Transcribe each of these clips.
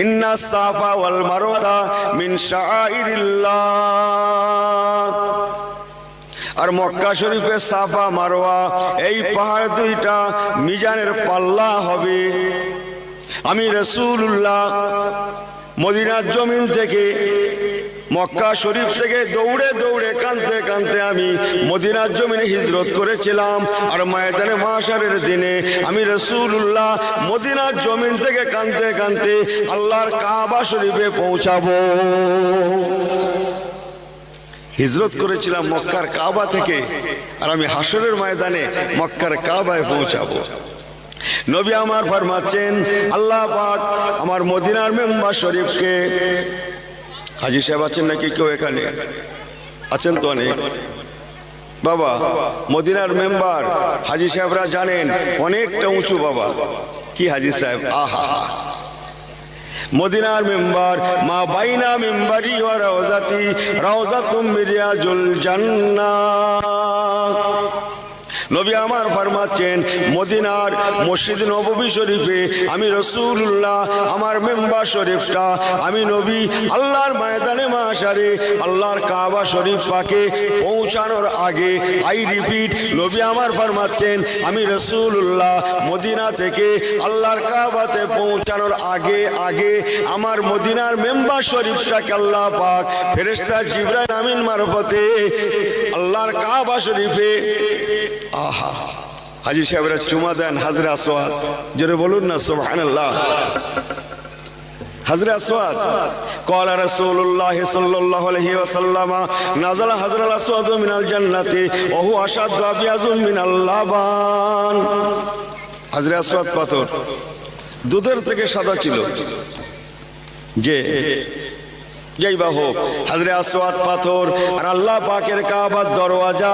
ইন্না সাফা ওয়াল মারওয়াতা মিন শাআইরিল্লাহ। আর মক্কা শরীফের সাফা মারওয়া এই পাহাড় দুইটা মিজানের পাল্লা হবে। আমি রাসূলুল্লাহ মদিনার জমিন থেকে, মক্কা শরীফ থেকে দৌড়ে দৌড়ে কাঁদতে কাঁদতে আমি মদিনার জমিনে হিজরত করেছিলাম। আর ময়দানে মাশারের দিনে আমি রাসূলুল্লাহ মদিনার জমিন থেকে কাঁদতে কাঁদতে আল্লাহর কাবা শরীফে পৌঁছাবো। হিজরত করেছিলাম মক্কার কাবা থেকে, আর আমি হাসরের ময়দানে মক্কার কাবায় পৌঁছাবো। নবী আমার ফরমাচ্ছেন, আল্লাহ পাক আমার মদিনার মেম্বার শরীফকে, হাজী সাহেব আছেন নাকি কেউ এখানে? আছেন তো অনেক বাবা। মদিনার মেম্বার হাজী সাহেবরা জানেন অনেকটা উঁচু বাবা। কি হাজী সাহেব, আহা মদিনার মেম্বার, মা বাইনা মিম্বারি ওয়া রাওজাতি রাওজাতুম মিন রিয়াজুল জান্নাহ। নবী আমার ফরমাচ্ছেন, মদিনার মসজিদ নববী শরীফে আমি রাসূলুল্লাহ আমার মেম্বার শরীফটা আমি নবী আল্লাহর ময়দানে মাশারে আল্লাহর কাবা শরীফ পাকে পৌঁছানোর আগে, আই রিপিট, নবী আমার ফরমাচ্ছেন আমি রাসূলুল্লাহ মদিনা থেকে আল্লাহর কাবাতে পৌঁছানোর আগে আগে আমার মদিনার মেম্বার শরীফটাকে আল্লাহ পাক ফেরেশতা জিবরাইল আমিন মারফতে আল্লাহর কাবা শরীফে, আহা হাজী সাহেবরা চুমা দেন হাজরে আসওয়াদ, জোরে বলুন না সুবহানাল্লাহ। হাজরে আসওয়াদ قال رسول الله صلى الله عليه وسلم نزل حجر الاسود من الجنه وهو اشد ابيض من اللبن। হাজরে আসওয়াদ পাথর দুধের থেকে সাদা ছিল, যে যাইবা হোক হাজরে আসওয়াদ পাথর। আর আল্লাহ পাকের কাবার দরওয়াজা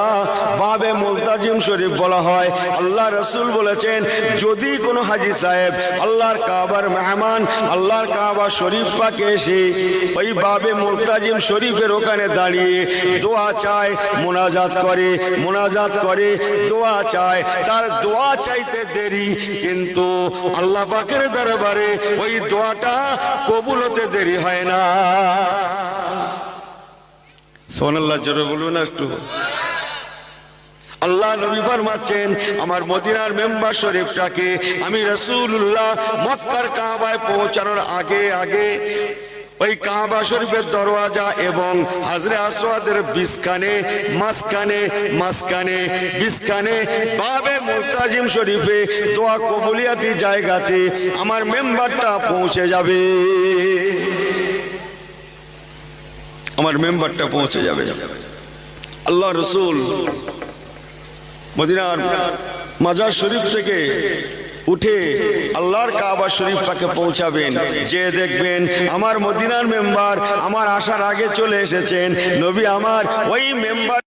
বাবে মুলতাজিম শরীফ বলা হয়। আল্লাহ রাসূল বলেছেন, যদি কোনো হাজী সাহেব আল্লাহর কাবার মেহমান আল্লাহর কাবা শরীফ পাকে এসে ওই বাবে মুলতাজিম শরীফের ওখানে দাঁড়িয়ে দোয়া চায়, মোনাজাত করে দোয়া চায়, তার দোয়া চাইতে দেরি, কিন্তু আল্লাহ পাকের দরবারে ওই দোয়াটা কবুল হতে দেরি হয় না। সুবহানাল্লাহ, জোরে বলুন একটু। আল্লাহ নবী ফরমাচ্ছেন, আমার মদিনার মেম্বার শরীফটাকে আমি রাসূলুল্লাহ মক্কার কাবায় পৌঁছানোর আগে আগে ওই কাবা শরীফের দরওয়াজা এবং হাজরে আসওয়াদের মাঝখানে বাবে মুলতাজিম শরীফে দোয়া কবুলিয়াতি জায়গাতে আমার মেম্বারটা পৌঁছে যাবে, আমার মেম্বারটা পৌঁছে যাবে। আল্লাহ রসুল মদিনার মাজার শরীফ থেকে উঠে আল্লাহর কাবা শরীফ পাকে পৌঁছাবেন, যে দেখবেন আমার মদিনার মেম্বার আমার আসার আগে চলে এসেছেন। নবী আমার ওই মেম্বার